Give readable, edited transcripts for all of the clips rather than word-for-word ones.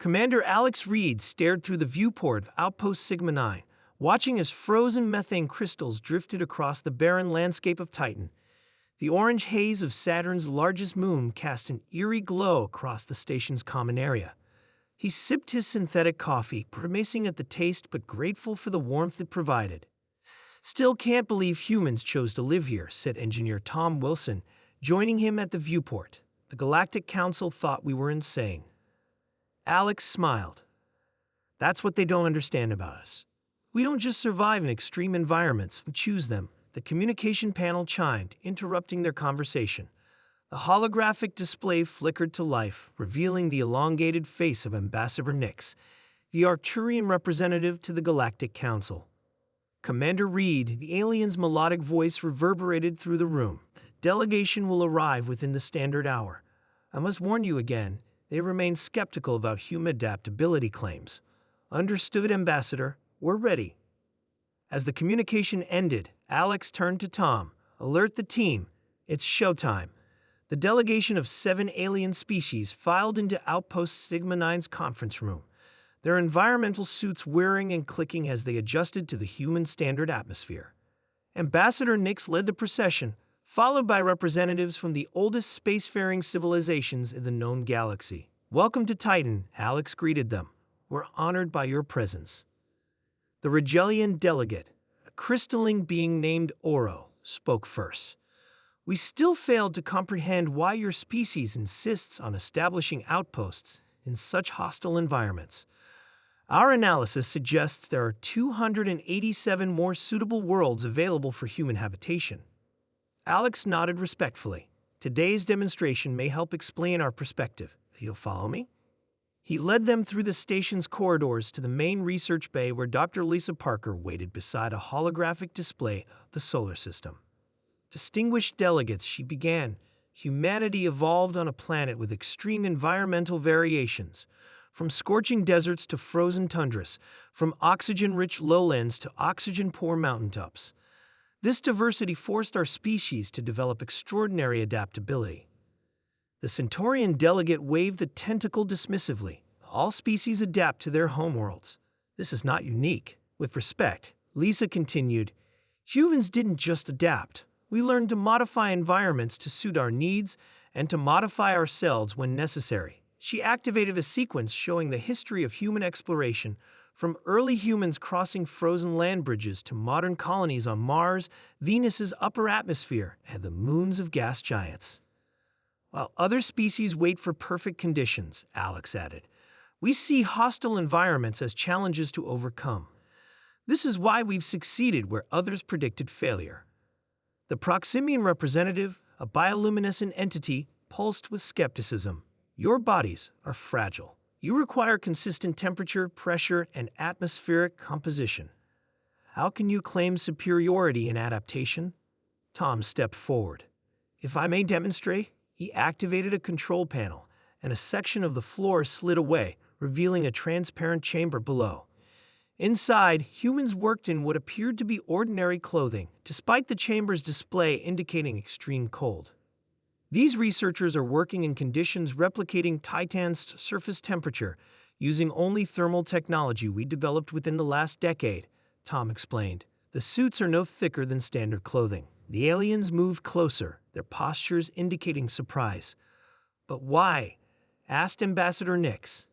Commander Alex Reed stared through the viewport of Outpost Sigma 9, watching as frozen methane crystals drifted across the barren landscape of Titan. The orange haze of Saturn's largest moon cast an eerie glow across the station's common area. He sipped his synthetic coffee, grimacing at the taste but grateful for the warmth it provided. "Still can't believe humans chose to live here," said Engineer Tom Wilson, joining him at the viewport. "The Galactic Council thought we were insane." Alex smiled. "That's what they don't understand about us. We don't just survive in extreme environments, we choose them." The communication panel chimed, interrupting their conversation. The holographic display flickered to life, revealing the elongated face of Ambassador Nix, the Arcturian representative to the Galactic Council. "Commander Reed," the alien's melodic voice reverberated through the room. "Delegation will arrive within the standard hour. I must warn you again, they remain skeptical about human adaptability claims." "Understood, Ambassador. We're ready." As the communication ended, Alex turned to Tom. "Alert the team. It's showtime." The delegation of 7 alien species filed into Outpost Sigma 9's conference room, their environmental suits whirring and clicking as they adjusted to the human standard atmosphere. Ambassador Nix led the procession, followed by representatives from the oldest spacefaring civilizations in the known galaxy. "Welcome to Titan," Alex greeted them. "We're honored by your presence." The Rigelian delegate, a crystalline being named Oro, spoke first. "We still failed to comprehend why your species insists on establishing outposts in such hostile environments. Our analysis suggests there are 287 more suitable worlds available for human habitation." Alex nodded respectfully. "Today's demonstration may help explain our perspective. If you'll follow me." He led them through the station's corridors to the main research bay where Dr. Lisa Parker waited beside a holographic display of the solar system. "Distinguished delegates," she began, "humanity evolved on a planet with extreme environmental variations, from scorching deserts to frozen tundras, from oxygen-rich lowlands to oxygen-poor mountaintops. This diversity forced our species to develop extraordinary adaptability." The Centaurian delegate waved a tentacle dismissively. "All species adapt to their homeworlds. This is not unique." With respect, Lisa continued, "Humans didn't just adapt. We learned to modify environments to suit our needs and to modify ourselves when necessary." She activated a sequence showing the history of human exploration, from early humans crossing frozen land bridges to modern colonies on Mars, Venus's upper atmosphere, and the moons of gas giants. "While other species wait for perfect conditions," Alex added, "we see hostile environments as challenges to overcome. This is why we've succeeded where others predicted failure." The Proximian representative, a bioluminescent entity, pulsed with skepticism. "Your bodies are fragile. You require consistent temperature, pressure, and atmospheric composition. How can you claim superiority in adaptation?" Tom stepped forward. "If I may demonstrate." He activated a control panel, and a section of the floor slid away, revealing a transparent chamber below. Inside, humans worked in what appeared to be ordinary clothing, despite the chamber's display indicating extreme cold. "These researchers are working in conditions replicating Titan's surface temperature, using only thermal technology we developed within the last decade," Tom explained. "The suits are no thicker than standard clothing." The aliens moved closer, their postures indicating surprise. "But why?" asked Ambassador Nix.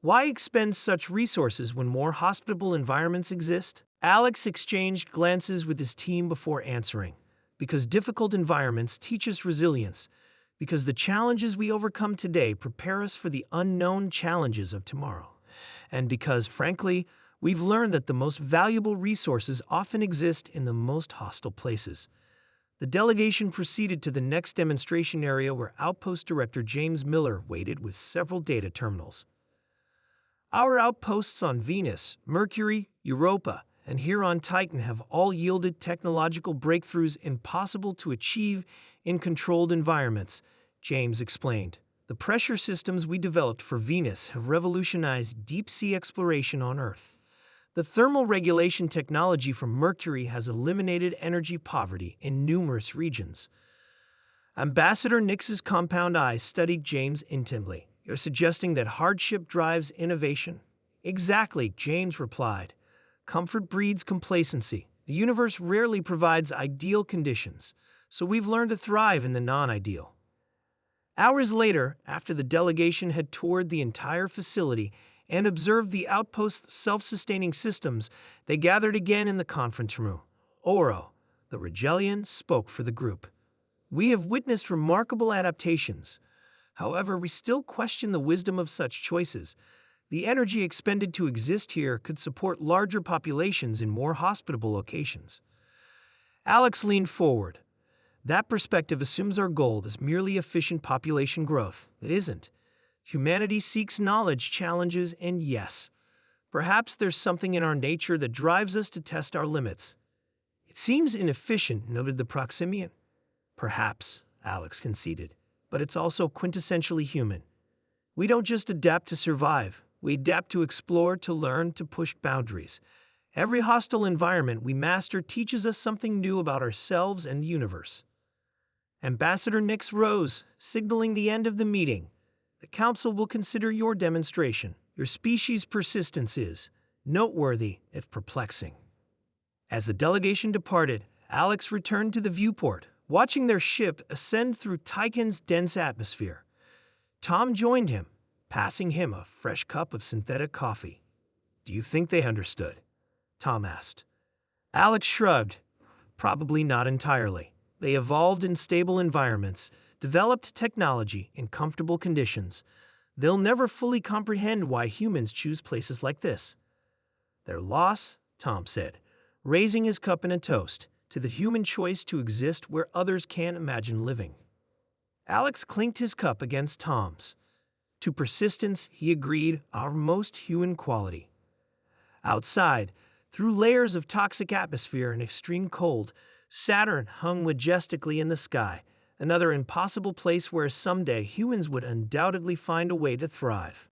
"Why expend such resources when more hospitable environments exist?" Alex exchanged glances with his team before answering. "Because difficult environments teach us resilience, because the challenges we overcome today prepare us for the unknown challenges of tomorrow, and because, frankly, we've learned that the most valuable resources often exist in the most hostile places." The delegation proceeded to the next demonstration area where Outpost Director James Miller waited with several data terminals. "Our outposts on Venus, Mercury, Europa, and here on Titan have all yielded technological breakthroughs impossible to achieve in controlled environments," James explained. "The pressure systems we developed for Venus have revolutionized deep-sea exploration on Earth. The thermal regulation technology from Mercury has eliminated energy poverty in numerous regions." Ambassador Nix's compound eyes studied James intently. You're suggesting that hardship drives innovation? Exactly, James replied. Comfort breeds complacency. The universe rarely provides ideal conditions, so we've learned to thrive in the non-ideal. Hours later, after the delegation had toured the entire facility and observed the outpost's self-sustaining systems, they gathered again in the conference room. Oro, the Regellian, spoke for the group. We have witnessed remarkable adaptations. However, we still question the wisdom of such choices. The energy expended to exist here could support larger populations in more hospitable locations. Alex leaned forward. That perspective assumes our goal is merely efficient population growth. It isn't. Humanity seeks knowledge, challenges, and yes, perhaps there's something in our nature that drives us to test our limits. It seems inefficient, noted the Proximian. Perhaps, Alex conceded, but it's also quintessentially human. We don't just adapt to survive. We adapt to explore, to learn, to push boundaries. Every hostile environment we master teaches us something new about ourselves and the universe. Ambassador Nix rose, signaling the end of the meeting. The Council will consider your demonstration. Your species' persistence is noteworthy, if perplexing. As the delegation departed, Alex returned to the viewport, watching their ship ascend through Tychon's dense atmosphere. Tom joined him, passing him a fresh cup of synthetic coffee. Do you think they understood? Tom asked. Alex shrugged. Probably not entirely. They evolved in stable environments, developed technology in comfortable conditions. They'll never fully comprehend why humans choose places like this. Their loss, Tom said, raising his cup in a toast to the human choice to exist where others can't imagine living. Alex clinked his cup against Tom's. To persistence, he agreed, our most human quality. Outside, through layers of toxic atmosphere and extreme cold, Saturn hung majestically in the sky, another impossible place where someday humans would undoubtedly find a way to thrive.